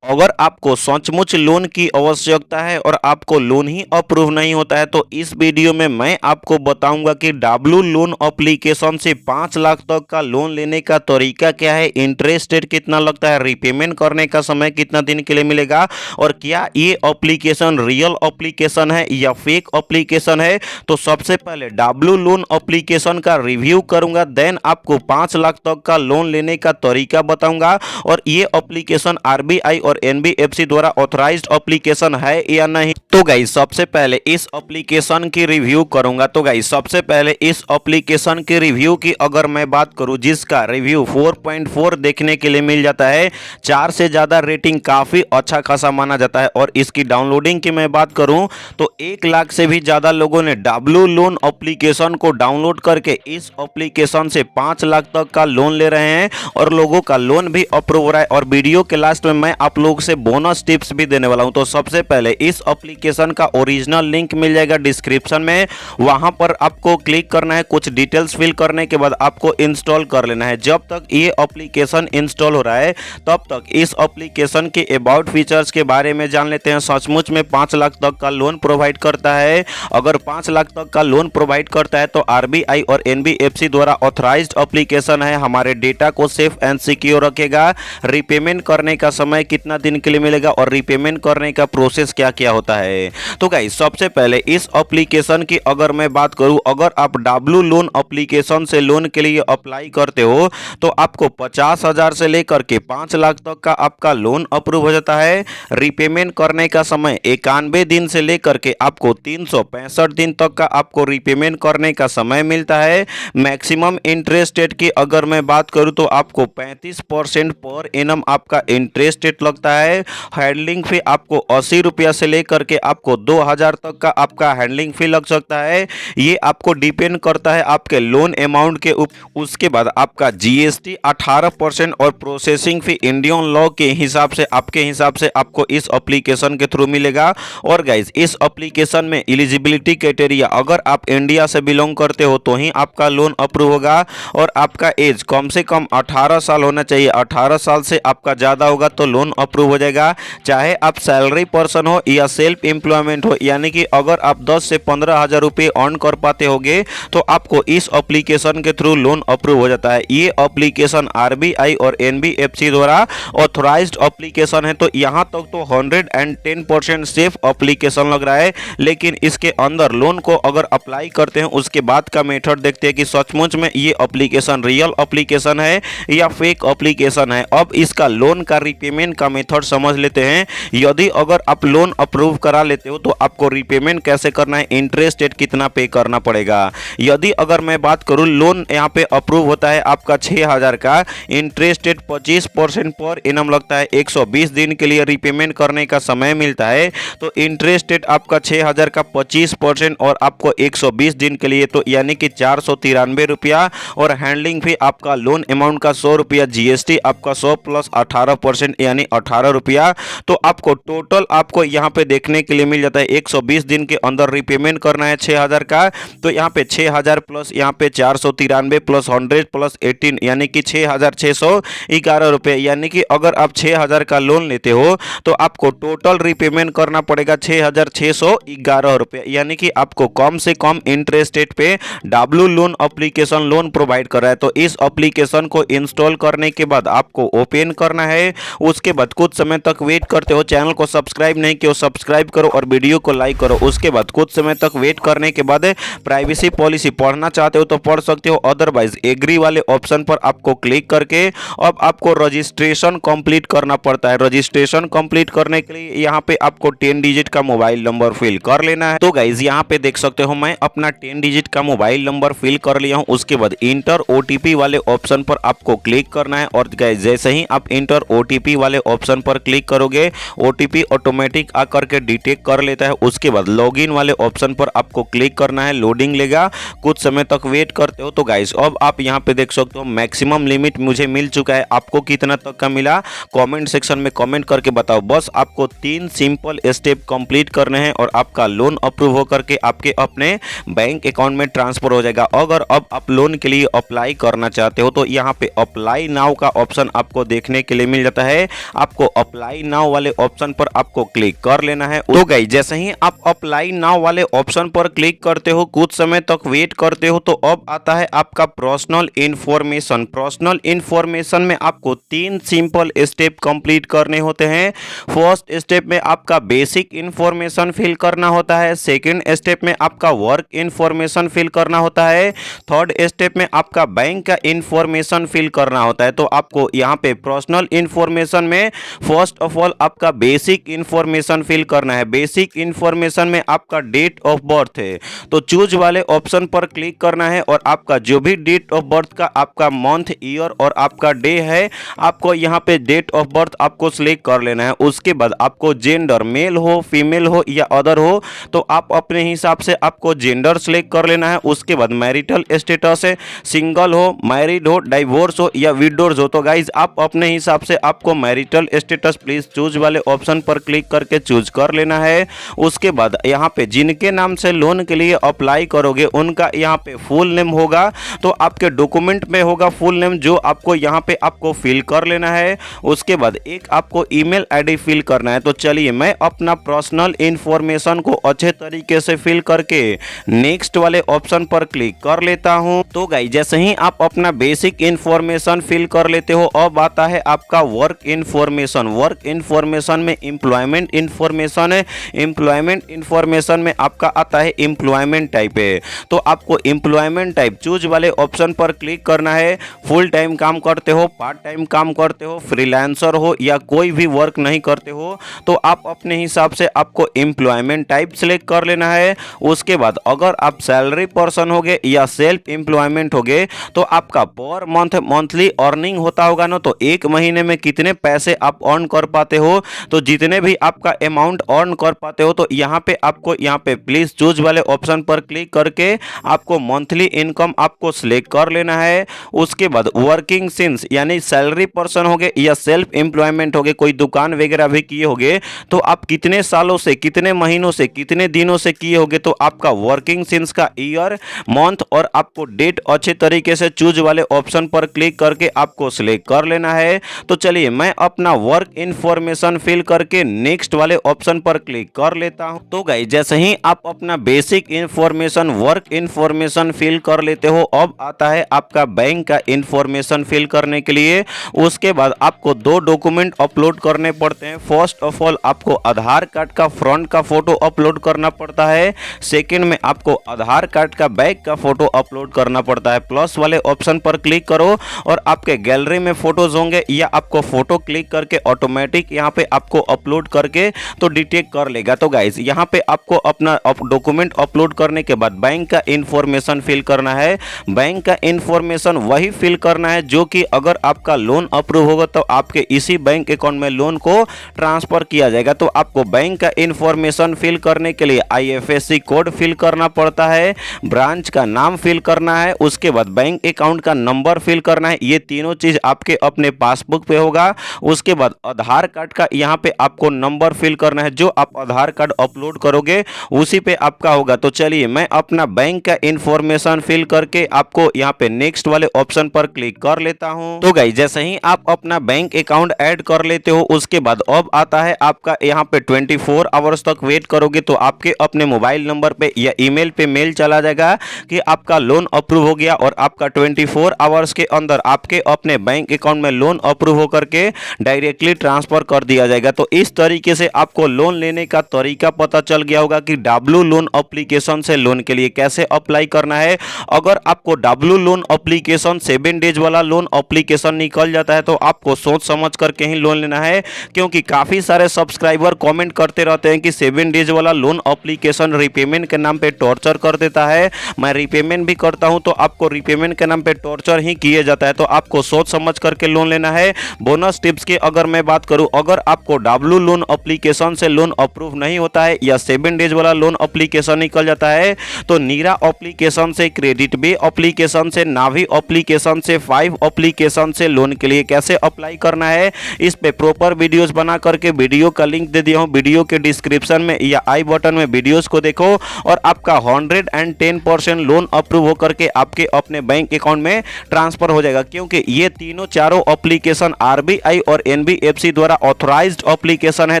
अगर आपको सचमुच लोन की आवश्यकता है और आपको लोन ही अप्रूव नहीं होता है तो इस वीडियो में मैं आपको बताऊंगा कि डब्ल्यू लोन एप्लीकेशन से 5 लाख तक का लोन लेने का तरीका क्या है, इंटरेस्ट रेट कितना लगता है, रीपेमेंट करने का समय कितना दिन के लिए मिलेगा और क्या ये एप्लीकेशन रियल एप्लीकेशन है या फेक एप्लीकेशन है। तो सबसे पहले डब्ल्यू लोन एप्लीकेशन का रिव्यू करूंगा, देन आपको 5 लाख तक का लोन लेने का तरीका बताऊंगा और ये एप्लीकेशन आरबीआई और एनबीएफसी द्वारा ऑथराइज्ड एप्लीकेशन है या नहीं। तो गाइस सबसे पहले इस एप्लीकेशन की रिव्यू करूंगा। तो गाइस सबसे पहले इस एप्लीकेशन की रिव्यू की अगर मैं बात करूं, जिसका रिव्यू 4.4 देखने के लिए मिल जाता है, 4 से ज्यादा रेटिंग काफी अच्छा खासा माना जाता है। और इसकी डाउनलोडिंग की मैं बात करूं तो 1 लाख से भी ज्यादा लोगों ने डब्ल्यू लोन एप्लीकेशन को डाउनलोड करके इस एप्लीकेशन से 5 लाख तक का लोन ले रहे हैं और लोगों का लोन भी अप्रूव हो रहा है। और वीडियो के लास्ट में मैं आप लोगों से बोनस टिप्स भी देने वाला हूं। तो सबसे पहले इस एप्लीकेशन का ओरिजिनल लिंक मिल जाएगा डिस्क्रिप्शन में, वहां पर आपको क्लिक करना है, कुछ डिटेल्स फिल करने के बाद आपको इंस्टॉल कर लेना है। जब तक ये एप्लीकेशन इंस्टॉल हो रहा है तब तक इस एप्लीकेशन के अबाउट फीचर्स के बारे में जान लेते हैं। सचमुच में 5 लाख तक का लोन प्रोवाइड करता है। अगर 5 लाख तक का लोन प्रोवाइड करता है तो आरबीआई और एनबीएफसी द्वारा ऑथराइज्ड एप्लीकेशन है, हमारे डेटा को सेफ एंड सिक्योर रखेगा। रीपेमेंट करने का समय कितना दिन के लिए मिलेगा और रीपेमेंट करने का प्रोसेस क्या क्या होता है। तो गाइस सबसे पहले इस एप्लीकेशन की अगर मैं बात करूं, अगर आप डब्ल्यू लोन एप्लीकेशन से लोन के लिए अप्लाई करते हो तो आपको 50,000 से लेकर के 5 लाख तक का आपका लोन अप्रूव हो जाता है। रीपेमेंट करने का समय 91 दिन से लेकर के आपको 365 दिन तक का आपको रीपेमेंट करने का समय मिलता है। मैक्सिमम इंटरेस्ट रेट की अगर मैं बात करूं तो आपको 35% पर एनम आपका इंटरेस्ट रेट लगता है। हैंडलिंग फी आपको 80 रुपया से लेकर के आपको 2000 तक का आपका हैंडलिंग फी लग सकता है। ये आपको डिपेंड करता है आपके लोन अमाउंट के ऊपर। उसके बाद आपका जीएसटी 18% और प्रोसेसिंग फी इंडियन लॉ के हिसाब से आपके हिसाब से आपको इस एप्लीकेशन के थ्रू मिलेगा। और गाइज इस एप्लीकेशन में एलिजिबिलिटी क्राइटेरिया, अगर आप इंडिया से बिलोंग करते हो तो ही आपका लोन अप्रूव होगा और आपका एज कम से कम 18 साल होना चाहिए। 18 साल से आपका ज़्यादा होगा तो लोन अप्रूव हो जाएगा। चाहे आप सैलरी पर्सन हो या सेल्फ एम्प्लॉयमेंट हो, यानी कि अगर आप 10 से 15 हज़ार रुपये अर्न कर पाते होगे तो आपको इस एप्लीकेशन के थ्रू लोन अप्रूव हो जाता है। ये एप्लीकेशन आरबीआई और एनबीएफसी द्वारा ऑथराइज्ड एप्लीकेशन है। तो यहाँ तक तो 110% सेफ एप्लीकेशन लग रहा है। लेकिन इसके अंदर लोन को अगर अप्लाई करते हैं उसके बाद का मेथड देखते हैं कि सचमुच में ये एप्लीकेशन रियल एप्लीकेशन है या फेक एप्लीकेशन है। अब इसका लोन का रीपेमेंट का मेथड समझ लेते हैं। यदि अगर आप लोन अप्रूव करा लेते हो तो आपको रीपेमेंट कैसे करना है, इंटरेस्ट रेट कितना पे करना पड़ेगा। यदि अगर मैं बात करूं, लोन यहाँ पे अप्रूव होता है आपका 6000 का, इंटरेस्ट रेट 25% पर एनम लगता है। 120 दिन के लिए रीपेमेंट करने का समय मिलता है। तो इंटरेस्ट रेट आपका 6000 का 25% और आपको 120 दिन के लिए, तो यानी कि 493 रुपया। और हैंडलिंग फी आपका लोन अमाउंट का 100 रुपया, जीएसटी आपका 100 प्लस 18% यानी 18 रुपया। तो आपको टोटल आपको यहाँ पे देखने के लिए मिल जाता है 120 दिन के अंदर रीपेमेंट करना है 6000 का। तो यहाँ पे 6000 प्लस यहाँ पे 493 प्लस 100 प्लस 18 यानी कि 6611 रुपये। यानी कि अगर आप 6000 का लोन लेते हो तो आपको टोटल रीपेमेंट करना पड़ेगा 6611 रुपये। यानी कि आपको कम से कम इंटरेस्ट रेट पे W loan application loan provide कर रहा है। तो इस एप्लीकेशन को इंस्टॉल करने के बाद आपको ओपन करना है। उसके बाद कुछ समय तक वेट करते हो। चैनल को सब्सक्राइब नहीं किया सब्सक्राइब करो और वीडियो को लाइक करो। उसके बाद कुछ समय तक वेट करने के बाद प्राइवेसी पॉलिसी पढ़ना चाहते हो तो पढ़ सकते हो, अदरवाइज एग्री वाले ऑप्शन पर आपको क्लिक करके अब आपको रजिस्ट्रेशन कंप्लीट करना पड़ता है। रजिस्ट्रेशन कंप्लीट करने के लिए यहाँ पे आपको 10 डिजिट का मोबाइल नंबर फिल कर लेना है। तो गाइज यहाँ पे देख सकते हो मैं अपना 10 डिजिट का मोबाइल नंबर फिल कर लिया हूँ। उसके बाद इंटर ओटीपी वाले ऑप्शन पर आपको क्लिक करना है और गाइज जैसे ही आप इंटर ओटीपी वाले ऑप्शन पर क्लिक करोगे ओटीपी ऑटोमेटिक आकर के डिटेक्ट कर लेता है। उसके बाद लॉगिन वाले ऑप्शन पर आपको क्लिक करना है, लोडिंग लेगा, कुछ समय तक वेट करते हो। तो गाइज अब आप यहाँ पे देख सकते हो मैक्सिमम लिमिट मुझे मिल चुका है। आपको कितना तक का मिला कमेंट सेक्शन में कमेंट करके बताओ। बस आपको 3 सिंपल स्टेप कंप्लीट करने हैं और आपका लोन अप्रूव होकर के आपके अपने बैंक अकाउंट में ट्रांसफर हो जाएगा। अगर अब आप लोन के लिए अप्लाई करना चाहते हो तो यहाँ पे अप्लाई नाउ का ऑप्शन आपको देखने के लिए मिल जाता है। आप आपको अप्लाई नाउ वाले ऑप्शन पर आपको क्लिक कर लेना है। तो गाइस जैसे ही आप अप्लाई नाउ वाले ऑप्शन पर क्लिक करते हो, कुछ समय तक वेट करते हो, तो अब आता है आपका पर्सनल इंफॉर्मेशन। पर्सनल इंफॉर्मेशन में आपको 3 सिंपल स्टेप कंप्लीट करने होते हैं। फर्स्ट स्टेप में आपका बेसिक इंफॉर्मेशन फिल करना होता है, सेकंड स्टेप में आपका वर्क इंफॉर्मेशन फिल करना होता है, थर्ड स्टेप में आपका बैंक का इंफॉर्मेशन फिल करना होता है। तो आपको यहाँ पे पर्सनल इंफॉर्मेशन में फर्स्ट ऑफ ऑल आपका बेसिक इंफॉर्मेशन फिल करना है। बेसिक इंफॉर्मेशन में आपका डेट ऑफ बर्थ है, तो चूज वाले ऑप्शन पर क्लिक करना है और आपका जो भी डेट ऑफ बर्थ का आपका मंथ, ईयर और आपका डे है, आपको यहाँ पे डेट ऑफ बर्थ आपको सिलेक्ट कर लेना है। उसके बाद आपको जेंडर मेल हो, फीमेल हो या अदर हो, तो आप अपने हिसाब से आपको जेंडर सिलेक्ट कर लेना है। उसके बाद मैरिटल स्टेटस है, सिंगल हो, मैरिड हो, डाइवोर्स हो या विडोर्स हो। तो गाइज आप अपने हिसाब से आपको मैरिटल स्टेटस प्लीज चूज वाले ऑप्शन पर क्लिक करके चूज कर लेना है। उसके बाद यहाँ पे जिनके नाम से लोन के लिए अप्लाई करोगे उनका यहाँ पे फुल नेम होगा, तो आपके डॉक्यूमेंट में होगा फुल नेम, जो आपको यहाँ पे आपको फिल कर लेना है। उसके बाद एक आपको ईमेल आईडी फिल करना है। तो चलिए मैं अपना पर्सनल इंफॉर्मेशन को अच्छे तरीके से फिल करके नेक्स्ट वाले ऑप्शन पर क्लिक कर लेता हूं। तो गाइस जैसे ही आप अपना बेसिक इंफॉर्मेशन फिल कर लेते हो, अब आता है आपका वर्क इंफॉर्मेशन। वर्क इंफॉर्मेशन में एम्प्लॉयमेंट इंफॉर्मेशन है, एम्प्लॉयमेंट इंफॉर्मेशन में आपका आता है एम्प्लॉयमेंट टाइप है। तो आपको एम्प्लॉयमेंट टाइप चूज वाले ऑप्शन पर क्लिक करना है। फुल टाइम काम करते हो, पार्ट टाइम काम करते हो, फ्रीलांसर हो या कोई भी वर्क नहीं करते हो, तो आप अपने हिसाब से आपको एम्प्लॉयमेंट टाइप सेलेक्ट कर लेना है। उसके बाद अगर आप सैलरी पर्सन होगे या सेल्फ एम्प्लॉयमेंट होगे, तो आपका पर मंथ मंथली अर्निंग होता होगा ना, तो एक महीने में कितने पैसे आप अर्न कर पाते हो, तो जितने भी आपका अमाउंट अर्न कर पाते हो, तो यहाँ पे आपको यहाँ पे प्लीज चूज वाले ऑप्शन पर क्लिक करके आपको मंथली इनकम आपको सिलेक्ट कर लेना है। उसके बाद वर्किंग सिंस यानी सैलरी पर्सन होगे या सेल्फ एम्प्लॉयमेंट होगे, कोई दुकान वगैरह भी किए होगे, तो आप कितने सालों से, कितने महीनों से, कितने दिनों से किए होगे, तो आपका वर्किंग सिंस का ईयर, मंथ और आपको डेट अच्छे तरीके से चूज वाले ऑप्शन पर क्लिक करके आपको सिलेक्ट कर लेना है। तो चलिए मैं अपना वर्क इंफॉर्मेशन फिल करके नेक्स्ट वाले ऑप्शन पर क्लिक कर लेता हूं। तो गाइस जैसे ही आप अपना basic information, work information fill कर लेते हो, अब आता है आपका बैंक का इंफॉर्मेशन फिल करने के लिए। उसके बाद आपको 2 डॉक्यूमेंट अपलोड करने पड़ते हैं। फर्स्ट ऑफ ऑल आपको आधार कार्ड का फ्रंट का फोटो अपलोड करना पड़ता है, सेकंड में आपको आधार कार्ड का बैक का फोटो अपलोड करना पड़ता है। प्लस वाले ऑप्शन पर क्लिक करो और आपके गैलरी में फोटोज होंगे, या आपको फोटो क्लिक करके ऑटोमेटिक यहाँ पे आपको अपलोड करके तो डिटेक्ट कर लेगा। तो गाइस यहाँ पे आपको अपना डॉक्यूमेंट अपलोड करने के बाद बैंक का इंफॉर्मेशन फिल करना है। बैंक का इंफॉर्मेशन वही फिल करना है जो कि अगर आपका लोन अप्रूव होगा तो आपके इसी बैंक अकाउंट में लोन को ट्रांसफर किया जाएगा। तो आपको बैंक का इंफॉर्मेशन फिल करने के लिए IFSC कोड फिल करना पड़ता है, ब्रांच का नाम फिल करना है, उसके बाद बैंक अकाउंट का नंबर फिल करना है। ये तीनों चीज आपके अपने पासबुक पे होगा। उसके बाद आधार कार्ड का यहाँ पे आपको नंबर फिल करना है, जो आप आधार कार्ड अपलोड करोगे उसी पे आपका होगा। तो चलिए मैं अपना बैंक का इंफॉर्मेशन फिल करके आपको यहाँ पे नेक्स्ट वाले ऑप्शन पर क्लिक कर लेता हूँ। तो गाइस जैसे ही आप अपना बैंक अकाउंट ऐड कर लेते हो, उसके बाद अब आता है आपका यहाँ पे 24 आवर्स तक वेट करोगे तो आपके अपने मोबाइल नंबर पे या ईमेल पे मेल चला जाएगा कि आपका लोन अप्रूव हो गया, और आपका 24 आवर्स के अंदर आपके अपने बैंक अकाउंट में लोन अप्रूव होकर के डायरेक्टली ट्रांसफर कर दिया जाएगा। तो इस तरीके से आपको लोन लेने का तरीका पता चल गया होगा कि W लोन एप्लीकेशन से लोन के लिए कैसे अप्लाई करना है। अगर आपको W लोन एप्लीकेशन 7 डेज वाला लोन एप्लीकेशन निकल जाता है, तो आपको सोच समझ करके ही लोन लेना है, क्योंकि काफी सारे सब्सक्राइबर कमेंट करते रहते हैं कि 7 डेज वाला लोन एप्लीकेशन रिपेमेंट के नाम पे टॉर्चर कर देता है। मैं रिपेमेंट भी करता हूं, तो आपको रिपेमेंट के नाम पे टॉर्चर ही किए जाता है। तो आपको सोच समझ करके लोन लेना है। बोनस टिप्स की अगर मैं बात करूं, अगर आपको W लोन एप्लीकेशन से लोन अप्रूव नहीं होता है या 7 डेज वाला लोन एप्लीकेशन निकल जाता है, तो नीरा एप्लीकेशन से, क्रेडिट बे एप्लीकेशन से, नावी एप्लीकेशन से, 5 एप्लीकेशन से लोन के लिए कैसे अप्लाई करना है, इस पे प्रॉपर वीडियोस बना करके वीडियो का लिंक दे दिया हूं वीडियो के डिस्क्रिप्शन में या आई बटन में। वीडियोस को देखो और आपका 110% लोन अप्रूव होकर के आपके अपने बैंक अकाउंट में ट्रांसफर हो जाएगा, क्योंकि ये तीनों चारों एप्लीकेशन RBI और NBFC द्वारा ऑथराइज्ड एप्लीकेशन है,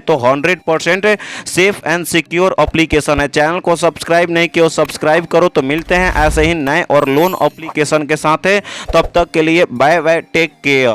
तो 100% सेफ एंड सिक्योर एप्लीकेशन है। चैनल को सब्सक्राइब नहीं किया, सब्सक्राइब करो। तो मिलते हैं ऐसे ही नए और लोन एप्लीकेशन के साथ है, तब तक के लिए बाय बाय, टेक केयर।